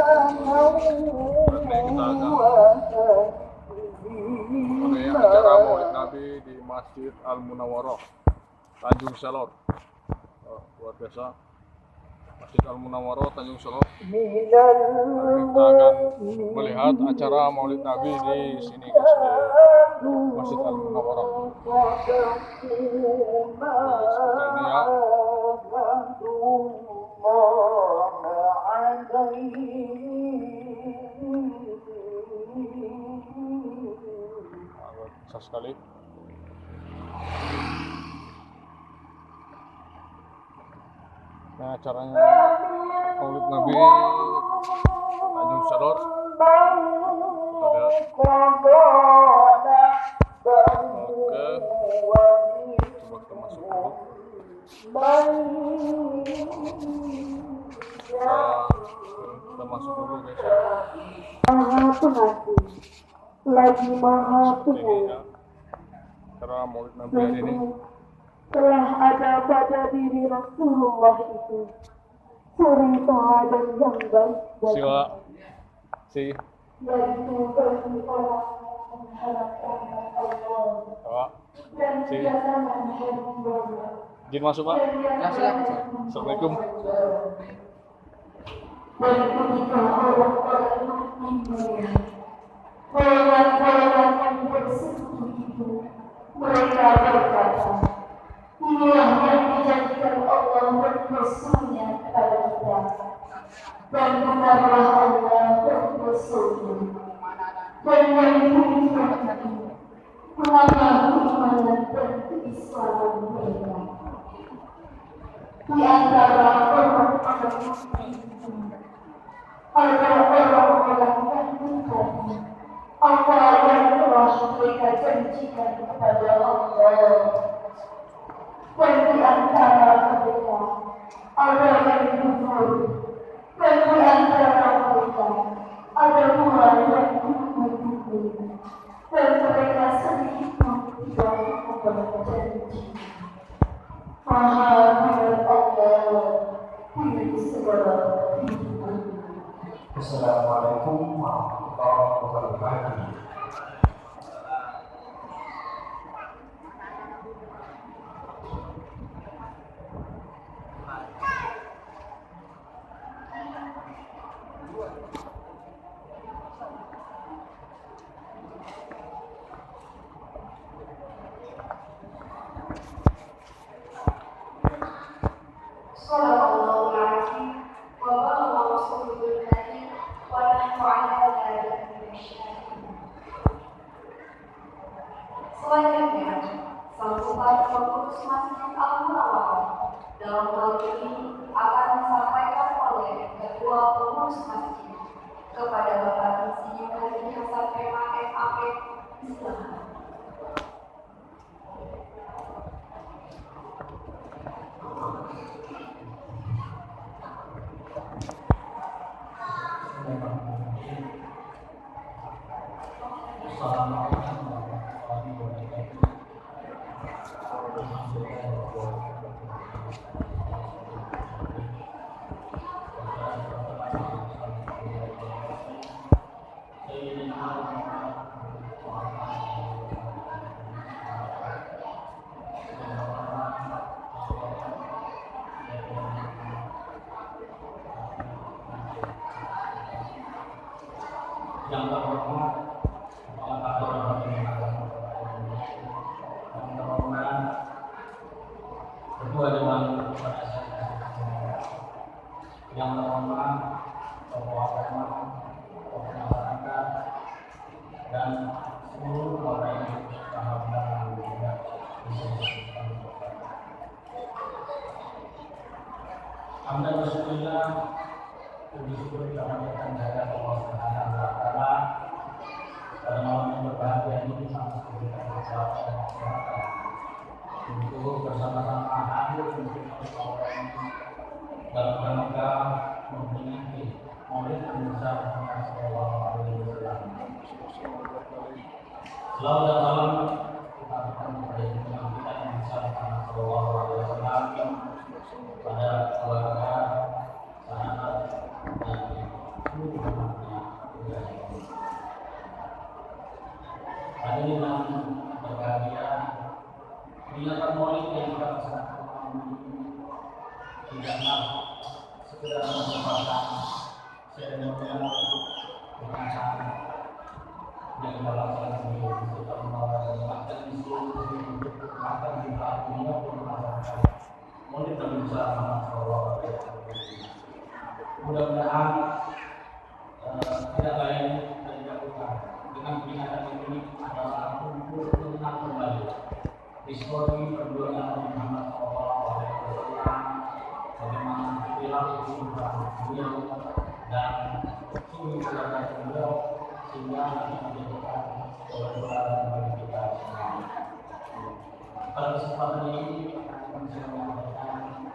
kita akan acara Maulid Nabi di Masjid Al-Munawwarah Tanjung Selor. Luar biasa, Masjid Al-Munawwarah Tanjung Selor. Kita akan melihat acara Maulid Nabi di sini, guys, di Masjid Al-Munawwarah. Seperti ini ya. Besar sekali. Nah, acaranya Maulid Nabi Tanjung Selor. Oke, coba kita masuk dulu. Kita masuk dulu, guys. Maha Pengasih, lagi Maha Penyayang. Acara Maulid Nabi hari ini telah ada pada diri Rasulullah itu suri teladan yang baik sila yaitu bagi orang mengharapkan Allah dan kedatangan hari raya. Izin masuk, Pak. Ya, silakan. Assalamualaikum. Dan ketika orang-orang mukmin golongan-golongan yang bersekutu itu, mereka berkata, inilah yang dijanjikan Allah dan Rasul-Nya kepada kita, dan benarlah Allah dan Rasul-Nya, dan yang beriman itu menambah keimanan dan keislaman mereka. Di antara orang-orang mukmin itu ada orang-orang yang berkata, apa yang telah mereka janjikan kepada Allah. Dan di antara mereka ada yang gugur, dan di antara mereka ada pula yang gugur, dan mereka sedikit pun tidak memperoleh janji. Maha benar Allah, pilih segala kehidupan. Assalamualaikum warahmatullahi wabarakatuh. Sallallahu alaihi wa baraka rasulul karim wa nahnu ala dzalika minasy-syahidin. Selanjutnya, sambutan pengurus Masjid Al-Munawwarah dalam hal ini akan disampaikan oleh Ketua Pengurus Masjid kepada Bapak Insinyur Haji Hasan MAP. Silakan. Yang terhormat Ketua Dewan yang terhormat tokoh agama, tokoh masyarakat, dan seluruh orang yang sahabat yang juga Alhamdulillah Rasulullah puji syukur kita panjatkan kehadirat Allah Subhanahu wa taala pada malam yang berbahagia ini sama seperti kita bersama untuk bersama-sama hadir untuk orang dalam rangka memperingati Maulid Nabi Muhammad sallallahu alaihi wasallam. Selalu dan salam kita akan kepada junjungan kita Nabi Muhammad sallallahu alaihi wasallam, pada keluarga, sahabat, dan seluruh seremonial pernikahan yang dilakukan beliau untuk menguatkan institusi untuk kesempatan di dunia pun masyarakat. Mohon kita bisa mengatur. Mudah-mudahan tidak lain dan tidak bukan dengan peringatan ini adalah untuk mengenang kembali histori perjuangan Nabi Muhammad SAW, bagaimana perilaku beliau dan sungguh keluarga beliau sehingga menjadikan pelajaran bagi kita semua. Pada kesempatan ini kami bisa menyampaikan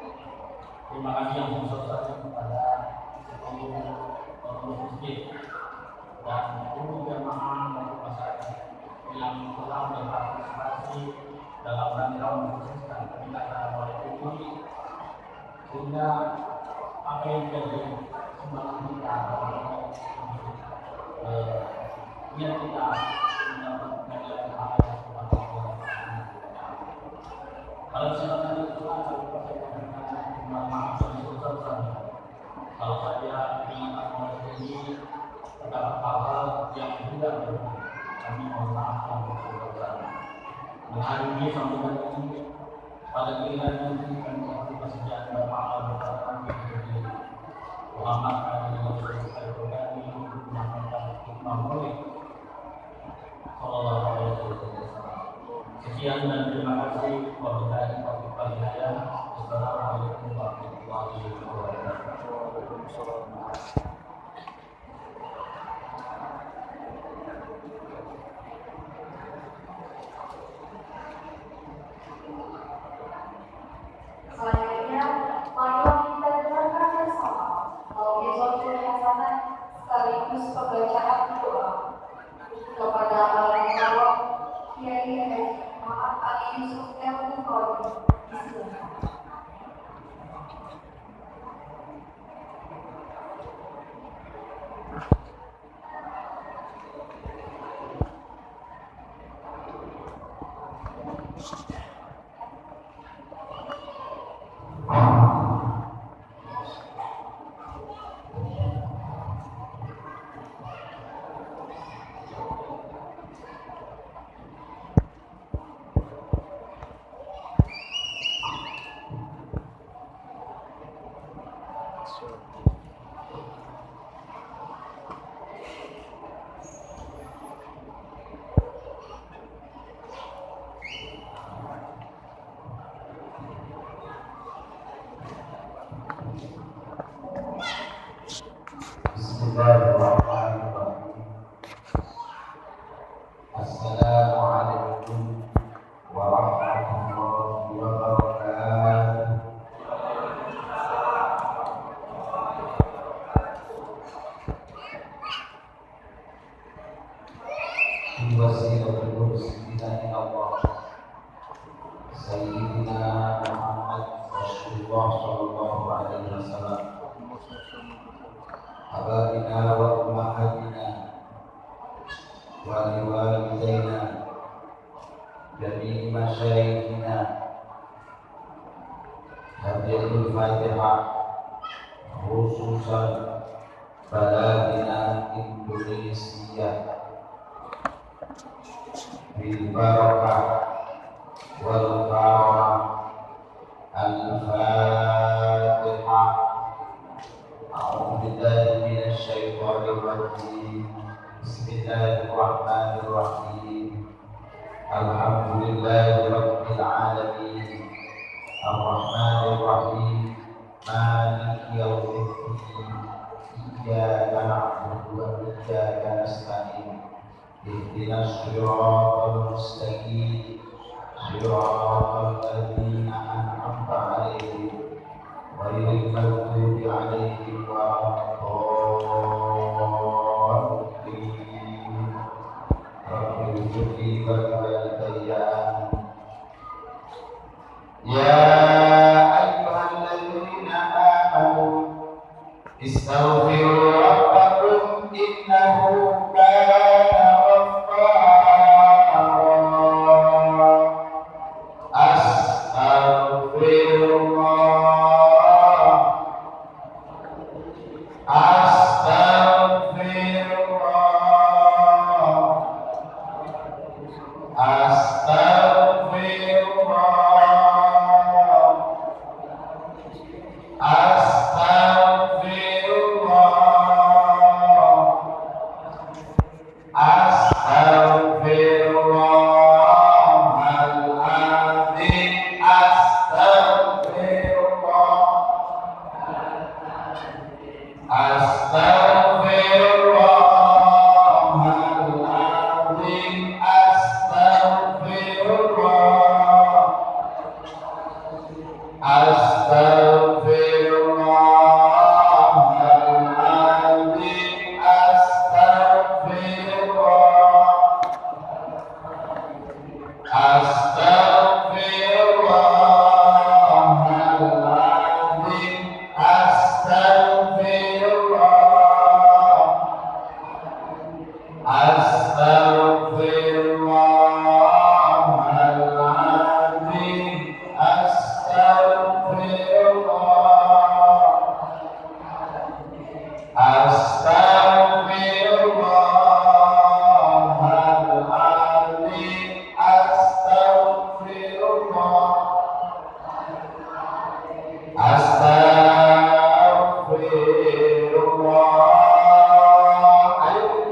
terima kasih yang besar kepada seluruh masjid dan seluruh jamaah maupun masyarakat yang telah berpartisipasi dalam rangka mengkhususkan peringatan Maulid ini, sehingga apa yang menjadi semangat kita niat kita mendapatkan hal yang kalau kesempatan itu akan kalau saja peringatan Maulid ini terdapat hal-hal yang tidak berguna, kami mohon maaf yang besar. Hari ini sampai hari ini pada giliran ini kami akan kesediaan Bapak Al-Fatihah menjadi Muhammad Al-Fatihah menyampaikan hikmah Maulid sallallahu alaihi wasallam. Sekian dan terima kasih. Wabillahi taufiq wal hidayah. Wassalamualaikum warahmatullahi wabarakatuh. Selanjutnya, marilah kita dengarkan bersama Mau'izatun Hasanah sekaligus pembacaan doa kepada Allah Kiai Haji Muhammad Ali Yusuf El-Bukhari. Bismillah. Bismillahirrahmanirrahim. Assalamualaikum warahmatullahi wabarakatuh. Wasilatul mursalina ila Allah Sayyidina Muhammad Rasulullah sallallahu alaihi wasallam. Abadina wa ummahatina wa liwalidayna jami'i masyayikhina. Hadirin Fatihah khususan baladina Indonesia bil barakah wal karam. Al-Fatihah. A'udzu billahi minasy syaithanir rajim. Bismillahirrahmanirrahim. Alhamdulillahi rabbil alamin. Ar-Rahmanir Rahim. Maliki yaumiddin. Iyyaka na'budu wa iyyaka nasta'in. Ihdinas siratal mustaqim. Siratal ladzina an'amta 'alaihim ghairil maghdubi 'alaihim waladdallin. Rabbil ighfirli wa liwalidayya. Ya ayyuhalladzina amanu istaghfiru rabbakum innahu kana Astaghfirullah. Astaghfirullahaladzim, astaghfirullah, astaghfirullah. Ayo.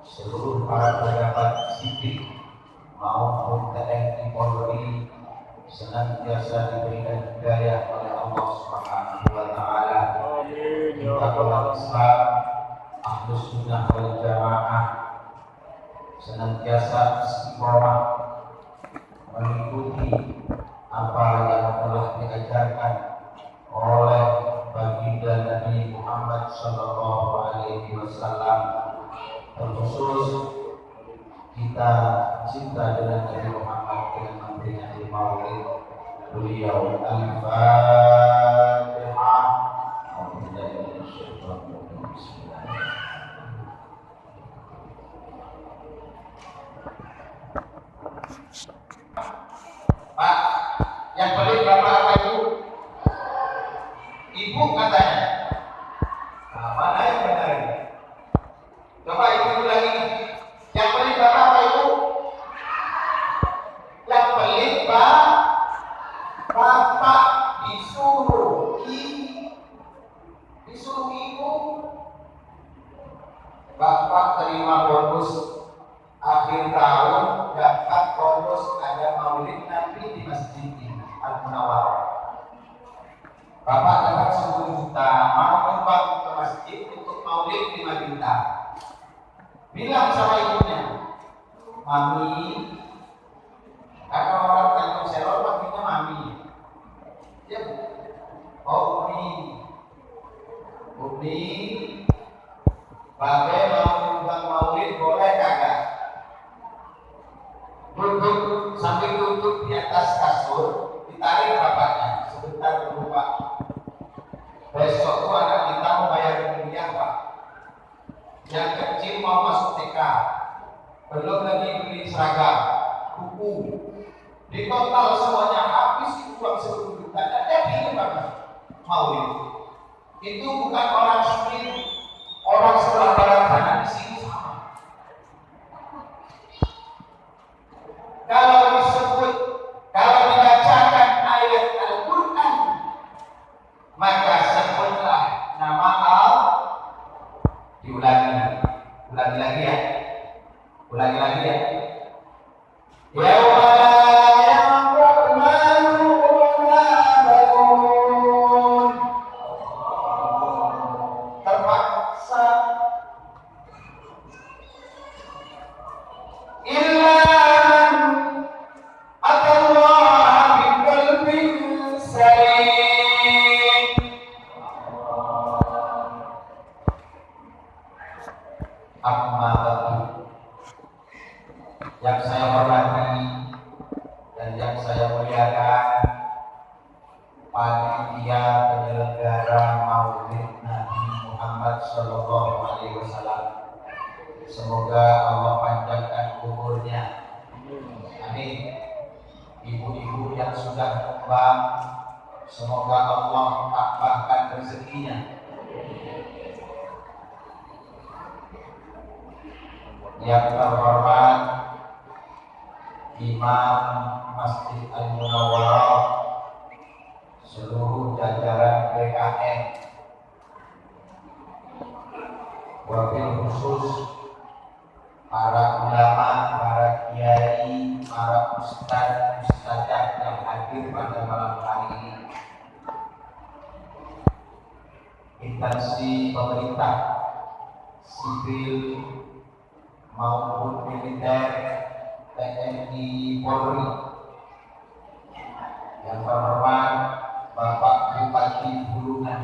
seluruh para pejabat sipil maupun TNI Polri senantiasa diberikan hidayah oleh Allah Subhanahu wa taala. Amin ya Kita rabbal umat alamin. Islam Ahlus Sunnah wal Jamaah senantiasa istiqomah mengikuti apa yang telah diajarkan oleh baginda Nabi Muhammad sallallahu alaihi wasallam. Terkhusus kita cinta dengan Nabi Muhammad dengan memperingati Maulid beliau. Al-Fatihah. Pak, yang pelit bapak apa ibu? Ibu katanya. Nah, mana yang benar ini? Coba ibu lagi. Yang pelit bapak apa ibu? Yang pelit bapak disuruh ibu. Bapak terima bonus akhir tahun, dapat bonus ada maulid Nabi di masjid ini Al-Munawwarah. Bapak dapat 10 juta, mau nyumbang ke masjid untuk maulid 5 juta. Bilang sama ibunya, mami, karena orang Tanjung Selor panggilnya mami. Ya, oh Umi, Babe mau nyumbang maulid boleh kagak? Duduk sambil duduk di atas kasur, ditarik bapaknya sebentar dulu Pak. Besok tuh anak kita mau bayar kuliah Pak. Yang kecil mau masuk TK, belum lagi beli seragam, buku. Di total semuanya habis itu uang 10 juta. Dan dia pilih banget maulid. Itu bukan orang sendiri, orang sebelah barat sana di sini sama. Kalau dibacakan ayat Al-Quran, maka sebutlah nama Allah. Ulangi lagi ya. Yauma la yanfa'u malun wala banun. Terpaksa illa Allah biqalbin salim. Amma ba'du. Yang saya hormati dan yang saya muliakan panitia penyelenggara Maulid Nabi Muhammad sallallahu alaihi wasallam. Semoga Allah panjangkan umurnya. Amin. Ibu-ibu yang sudah nyumbang, semoga Allah tambahkan rezekinya. Yang terhormat Imam Masjid Al-Munawwarah, seluruh jajaran PKN, wabil khusus para ulama, para kiai, para ustadzah yang hadir pada malam hari ini. Instansi pemerintah, sipil maupun militer, TNI Polri, yang terhormat Bapak Bupati Bulungan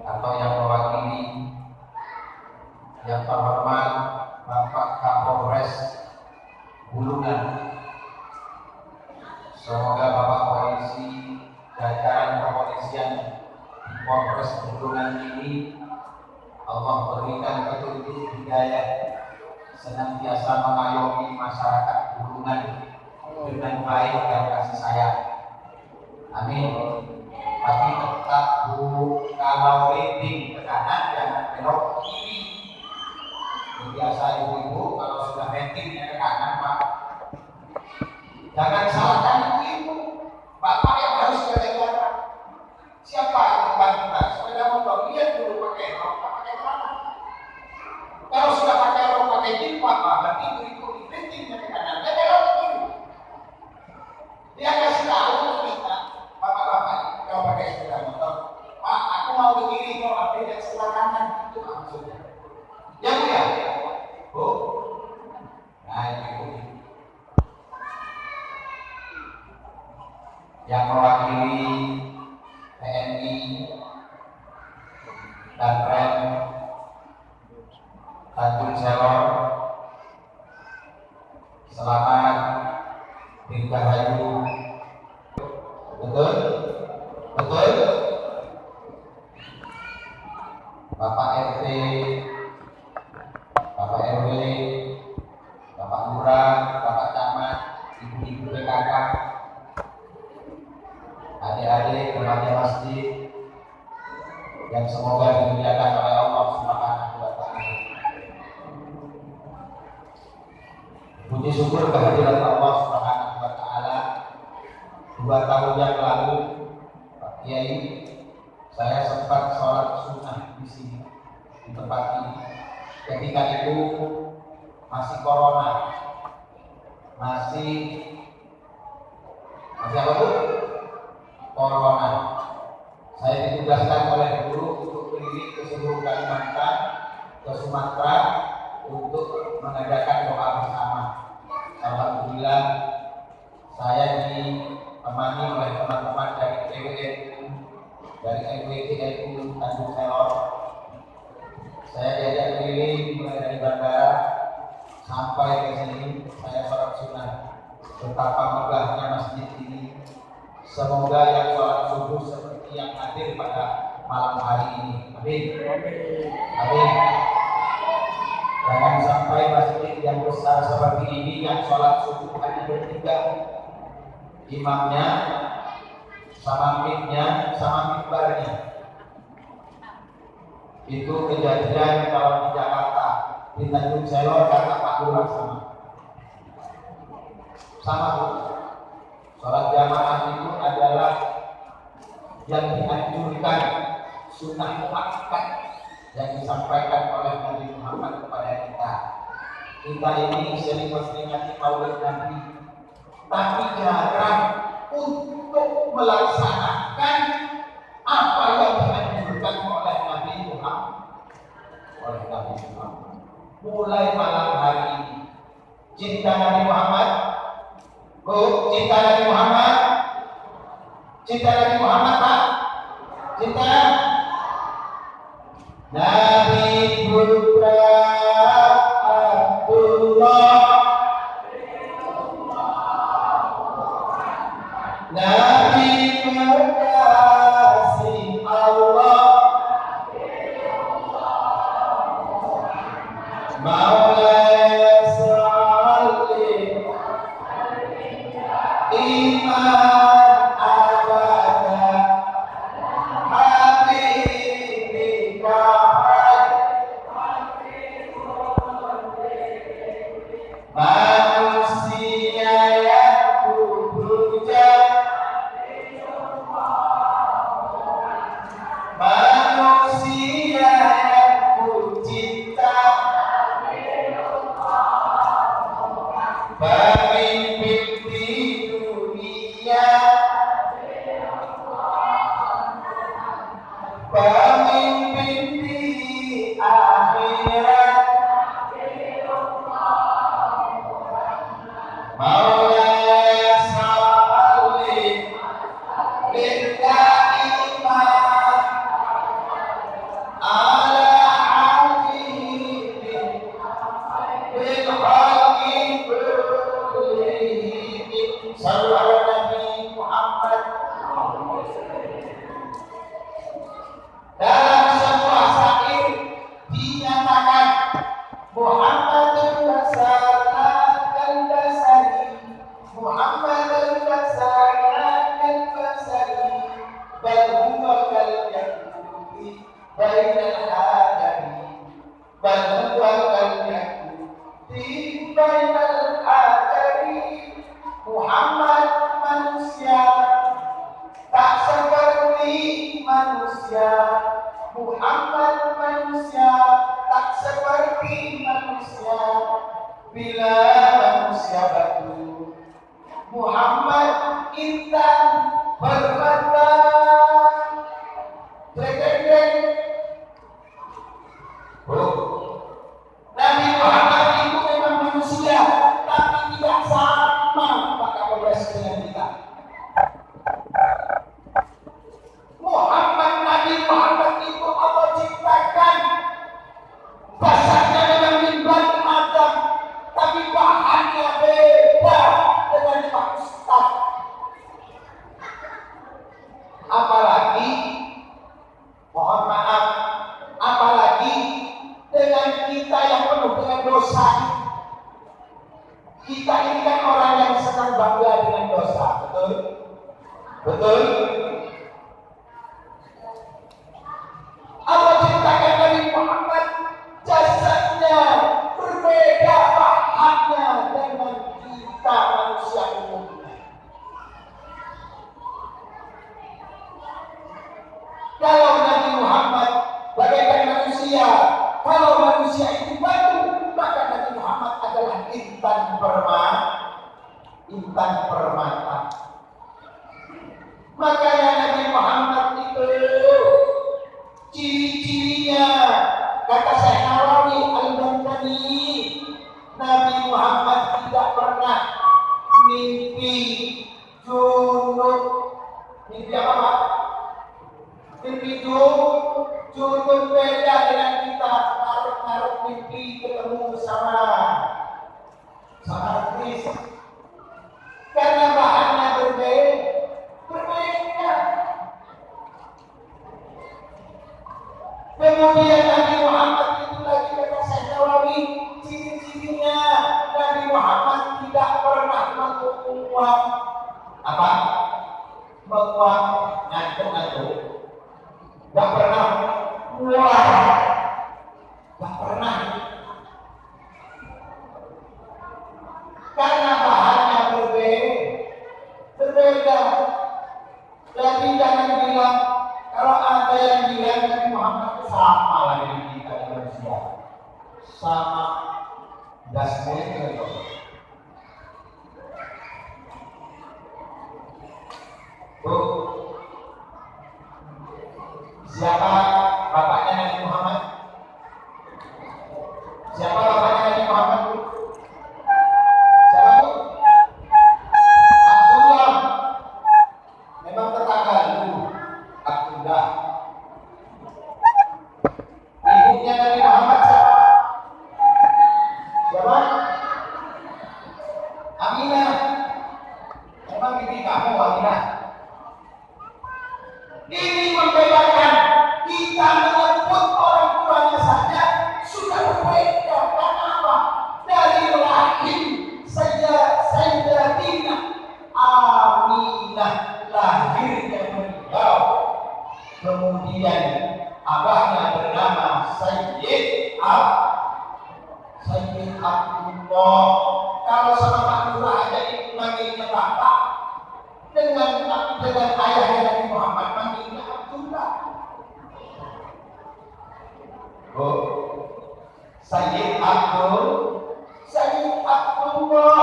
atau yang mewakili, yang terhormat Bapak Kapolres Bulungan. Semoga Bapak Polisi, jajaran kepolisian di Polres Bulungan ini Allah berikan petunjuk hidayah senantiasa mengayomi masyarakat Bulungan dengan baik dan kasih sayang. Amin. Tapi tetap kalau leading ke kanan jangan belok ke kiri. Biasa ibu-ibu kalau sudah leadingnya ke kanan Pak, jangan salahkan ibu. Bapak yang harus jaga. Siapa yang membantu kita? Sepeda motor lihat dulu pakai rok, pakai celana. Kalau sudah yang mewakili TNI dan Rem Tanjung Selor, selamat Dirgahayu. Betul? Betul? Bapak RT, Bapak RW, Bapak Lurah, Bapak Camat, Ibu-ibu PKK, adik-adik remaja masjid yang semoga dimuliakan oleh Allah Subhanahu wa Ta'ala. Puji syukur kehadirat Allah Subhanahu wa Ta'ala. 2 tahun yang lalu, Pak Kiai, saya sempat sholat sunnah di sini, di tempat ini. Ketika itu masih corona, masih apa tuh? Corona. Saya ditugaskan oleh guru untuk keliling ke seluruh Kalimantan, ke Sumatera untuk mengadakan doa bersama. Alhamdulillah saya ditemani oleh teman-teman dari PWNU, dari MWGNU Tanjung Selor. Saya diajak keliling mulai dari bandara sampai ke sini. Saya sholat sunnah. Betapa megahnya masjid ini. Semoga yang sholat subuh seperti yang hadir pada malam hari ini. Amin. Amin. Jangan sampai masjid yang besar seperti ini yang sholat subuh hanya bertiga, imamnya, sama miknya, sama mimbarnya. Itu kejadian kalau di Jakarta, di Tanjung Selor kata Pak Lurah sama tuh. Sholat jamaah itu adalah yang dianjurkan, sunnah muakkad yang disampaikan oleh Nabi Muhammad kepada kita. Kita ini sering memperingati Maulid Nabi, tapi jarang untuk melaksanakan apa yang dianjurkan oleh Nabi Muhammad. Mulai malam hari ini, cinta Nabi Muhammad. Oh, cinta Nabi Muhammad. Cinta Nabi Muhammad, Pak. Cinta Nabi Putra Abdullah, Nabi kekasih Allah, Maulaya salli iman abada habibika manusia yang kupuja, manusia yang kucinta, pemimpin di dunia, pemimpin di akhirat, Maulaya salli daiman ala habibik bil khalqi kullihim. Sallu ala Nabi Muhammad. Dalam sebuah syair dinyatakan Muhammadun rasulul basari, Muhammadun rasulul basari, bal huwa kal yakudi bainal hadari, bal huwa kal yakudi bainal hadari. Muhammad manusia tak seperti manusia, Muhammad manusia tak seperti manusia. Bila manusia batu, Muhammad intan bermata. Nabi Muhammad itu memang manusia, tapi tidak sama Pak Kapolres dengan kita. dosa. Kita ini kan orang yang senang bangga dengan dosa, betul? Betul? Allah ciptakan Nabi Muhammad, jasadnya berbeda bahannya dengan kita manusia umumnya. Kalau Nabi Muhammad bagaikan manusia, kalau manusia itu batu, maka Nabi Muhammad adalah intan permata. Makanya Nabi Muhammad itu ciri-cirinya, kata Syekh Nawawi Al-Bantani, Nabi Muhammad tidak pernah mimpi junub. Mimpi apa Pak? Mimpi junub beda dengan kita. Ngarep mimpi ketemu sama artis. Karena bahannya berbeda. Kemudian Nabi Muhammad itu lagi kata Syekh Nawawi, ciri-cirinya Nabi Muhammad tidak pernah menguap apa? Menguap ngantuk-ngantuk. Tidak pernah muak. Tidak pernah. Karena bahannya berbeda. Jadi jangan bilang, kalau ada yang bilang Nabi Muhammad sama lah dengan kita manusia, sama dasarnya itu. Siapa bapaknya Nabi Muhammad? Siapa bapaknya Nabi Muhammad? Siapa itu? Abdullah. Memang tetangga dulu. Abdullah. Ibunya Nabi Muhammad siapa? Siapa? Aminah. Memang bibi kamu Aminah. Ini membedakan, kita menyebut orang tuanya saja sudah berbeda. Karena apa? Dari rahim Sayyidatina Aminah, lahirnya beliau. Kemudian abahnya bernama Sayyid Abdullah. Kalau sama Pak Lurah aja itu manggilnya bapak, dengan ayahnya Nabi Muhammad manggilnya Abdullah. Sayyid Abdullah,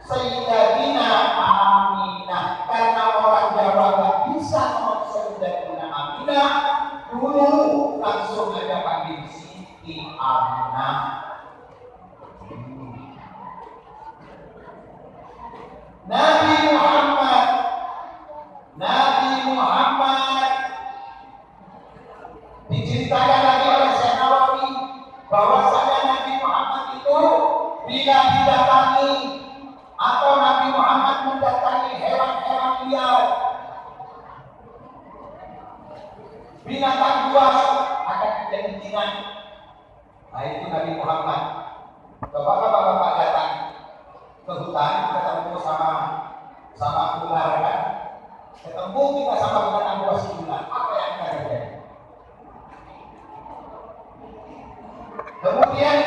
Sayyidatina Aminah. Karena orang Jawa nggak bisa ngomong Sayyidatina Aminah, dulu langsung aja panggil Siti Aminah. Nabi Muhammad diceritakan lagi oleh Syekh Nawawi bahwasanya Nabi Muhammad itu bila didatangi atau Nabi Muhammad mendatangi hewan-hewan liar, binatang buas akan kegentingan. Nah itu Nabi Muhammad. Coba bapak-bapak datang ke hutan ketemu sama ular kan? Ketemu kita sama binatang buas ular, apa yang akan terjadi? Kemudian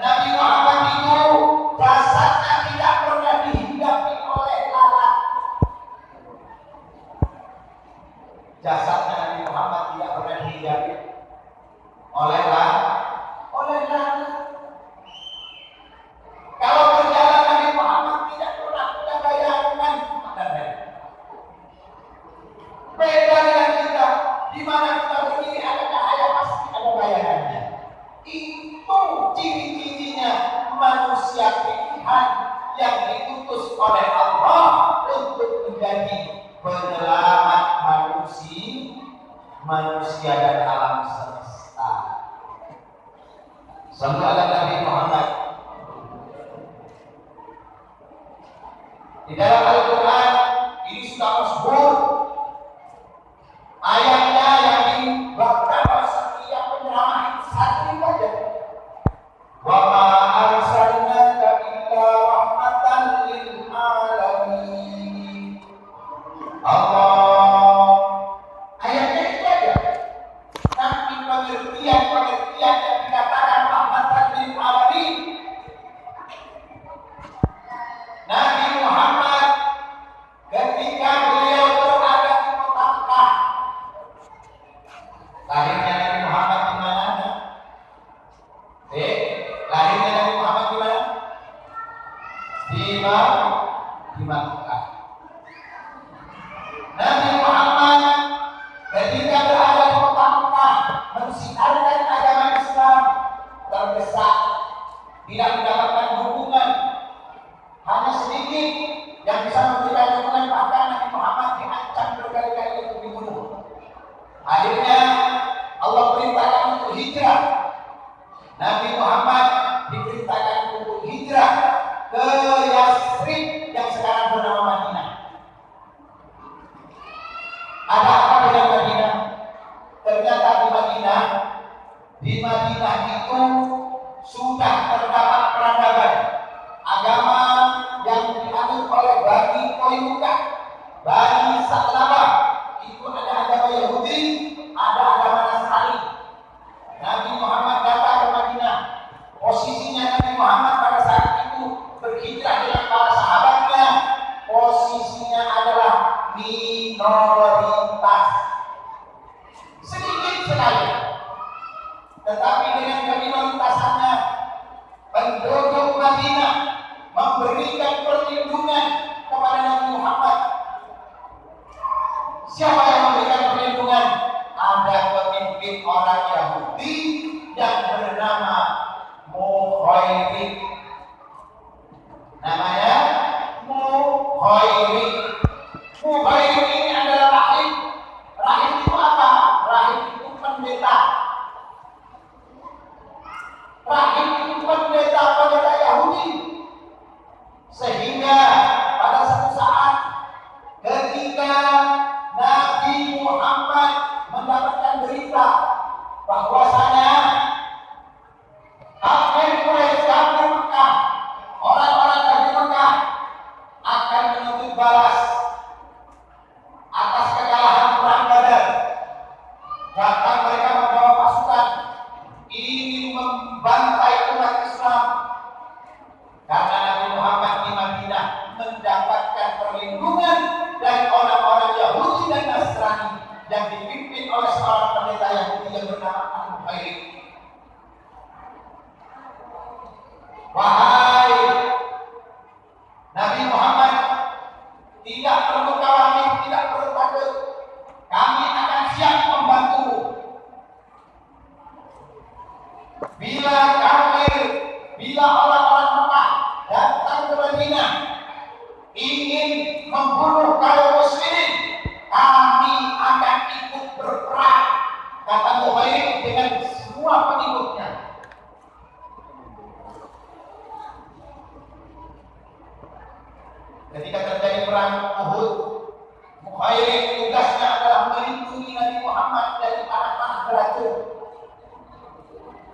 Nabi Muhammad itu jasadnya tidak pernah dihinggapi oleh lalat. Jasadnya Nabi Muhammad tidak pernah dihinggapi oleh lalat. Kalau berjalan Nabi Muhammad tidak pernah punya bayangan. Beda dengan kita, di mana kita berdiri ada cahaya pasti ada bayangannya. Itu ciri-cirinya manusia pilihan yang diutus oleh Allah untuk menjadi penyelamat manusia dan alam semesta. Sallallahu Nabi Muhammad. Di dalam Al-Quran ini sudah masyhur ayatnya yang dibacakan oleh setiap penceramah santri saja. di Makkah. Nabi Muhammad ketika berada di kota Mekah mensiarkan agama Islam terdesak, tidak mendapatkan dukungan, hanya sedikit yang bisa memberikan dukungan, bahkan Nabi Muhammad diancam berkali-kali untuk dibunuh. Akhirnya Allah perintahkan untuk hijrah. Nabi Muhammad diperintahkan untuk hijrah ke Yasrib yang sekarang bernama Madinah. Ada apa dengan Madinah? Ternyata di Madinah itu sudah terdapat peradaban agama yang dianut oleh Bani Qainuqa, Bani Sa'labah. Itu ada agama Yahudi, ada agama Nasrani. Nabi Muhammad datang ke Madinah. Posisinya Nabi Muhammad pada saat itu berhijrah dengan para sahabatnya, posisinya adalah minoritas, sedikit sekali. Tetapi dengan keminoritasannya, penduduk Madinah memberikan perlindungan kepada Nabi Muhammad. Siapa yang memberikan perlindungan? Ada pemimpin orang Yahudi yang bernama Mukhairik. Namanya Mukhairik. Mukhairik ini adalah rahib. Rahib itu apa? Rahib itu pendeta. Rahib itu pendeta Yahudi. Sehingga pada satu saat ketika Nabi Muhammad mendapatkan berita bahwasanya kafir Quraisy, kafir Mekah, orang-orang dari Mekah akan menuntut balas atas kekalahan perang Badar. Datang mereka membawa pasukan ingin membantai umat Islam. Karena Nabi Muhammad di Madinah mendapatkan perlindungan dari orang-orang Yahudi dan Nasrani yang dipimpin oleh seorang pendeta Yahudi yang bernama Al-Mukhairik. Wahai Nabi Muhammad, tidak perlu khawatir, tidak perlu takut. Kami akan siap membantumu. Bila kafir, bila orang-orang Mekah datang ke Madinah ingin membunuh kaum muslimin, kami akan ikut berperang, kata Mukhairik dengan semua pengikutnya. Ketika terjadi perang Uhud, Mukhairik tugasnya adalah melindungi Nabi Muhammad dari panah-panah beracun.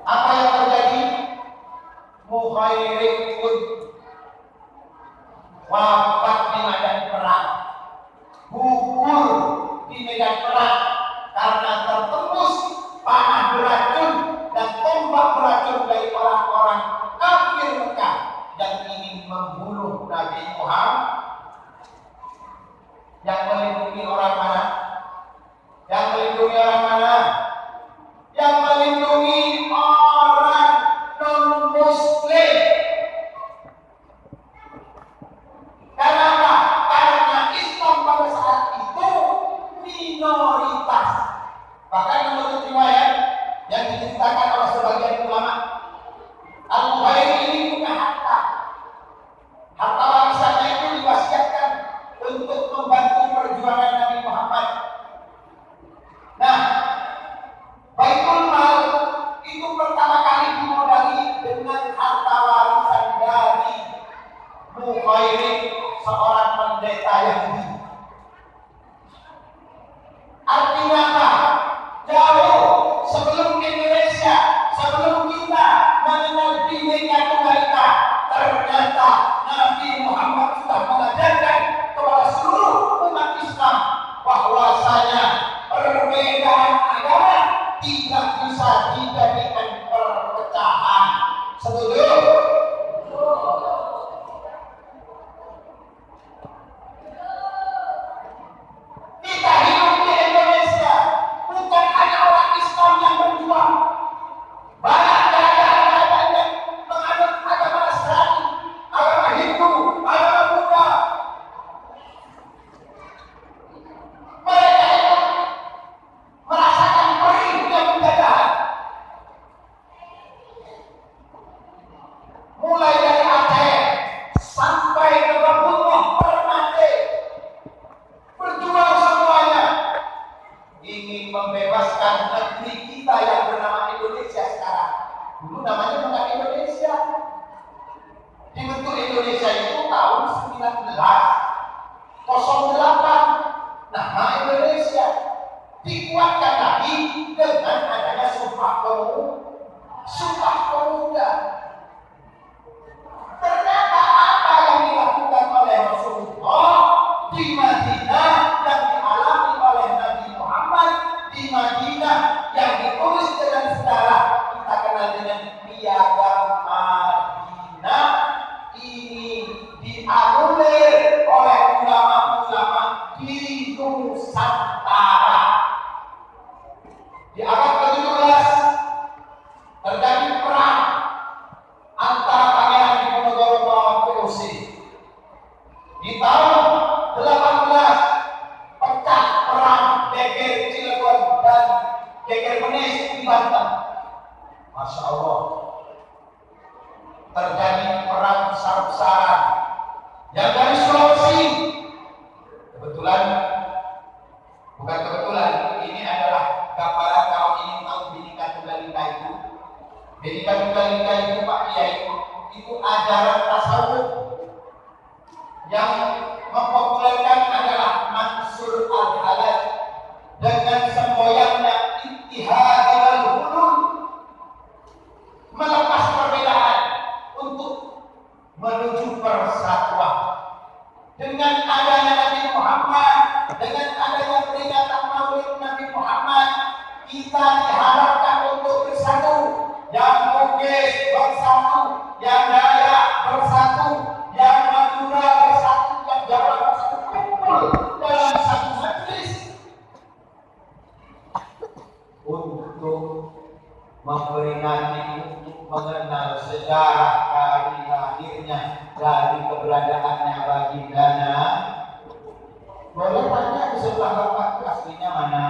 Apa yang terjadi? Mukhairik pun wafat di medan perang, gugur di medan perang karena tertembus panah beracun dan tombak beracun dari orang-orang kafir Mekah yang ingin membunuh Nabi Muhammad. Yang melindungi orang mana? Yang melindungi orang mana? Yang melindungi orang non-muslim. Kenapa? Karena Islam pada saat itu minoritas. Bahkan menurut riwayat yang diceritakan oleh sebagian ulama, Al-Mukhairik ini punya harta. Harta warisannya itu diwasiatkan untuk membantu perjuangan Nabi Muhammad. Nah, Baitul Mal itu pertama kali dimodali dengan harta warisan dari Mukhairik, seorang pendeta Yahudi. Artinya apa? Jauh sebelum Indonesia, sebelum kita mengenal Bhinneka Tunggal Ika, ternyata Nabi Muhammad sudah mengajarkan kepada seluruh umat Islam bahwasanya perbedaan agama tidak bisa dijadikan perpecahan. Setuju? Nama Indonesia dikuatkan lagi dengan adanya Sumpah Pemuda. Ternyata apa yang dilakukan oleh Rasulullah di Madinah yang dialami oleh Nabi Muhammad di Madinah yang ditulis dengan sejarah kita kenal dengan Piagam Madinah ini dianulir oleh ulama-ulama di Nusantara. Di abad ke-17 terjadi perang antara Pangeran Diponegoro melawan VOC. Di tahun 18 pecah perang Geger Cilegon dan Geger Menes di Banten. Masya Allah, terjadi perang besar-besaran yang dari Sulawesi. Bukan kebetulan, ini adalah gambaran kalau ingin tahu Bhinneka Tunggal Ika itu. Bhinneka Tunggal Ika itu Pak Kiai, itu ajaran tasawuf yang mempopulerkan adalah Mansur Al-Halal dengan semboyannya Ittihad al-Hulul, melepas perbedaan untuk menuju persatuan. Dengan adanya Nabi Muhammad, dengan adanya peringatan Maulid Nabi Muhammad, kita diharapkan untuk bersatu. Yang Bugis bersatu, yang Dayak bersatu, yang Madura bersatu, yang Jawa bersatu, kumpul dalam satu majelis untuk memperingati, untuk mengenal sejarah dari lahirnya, dari keberadaannya baginda. Boleh tanya di sebelah bapak itu aslinya mana?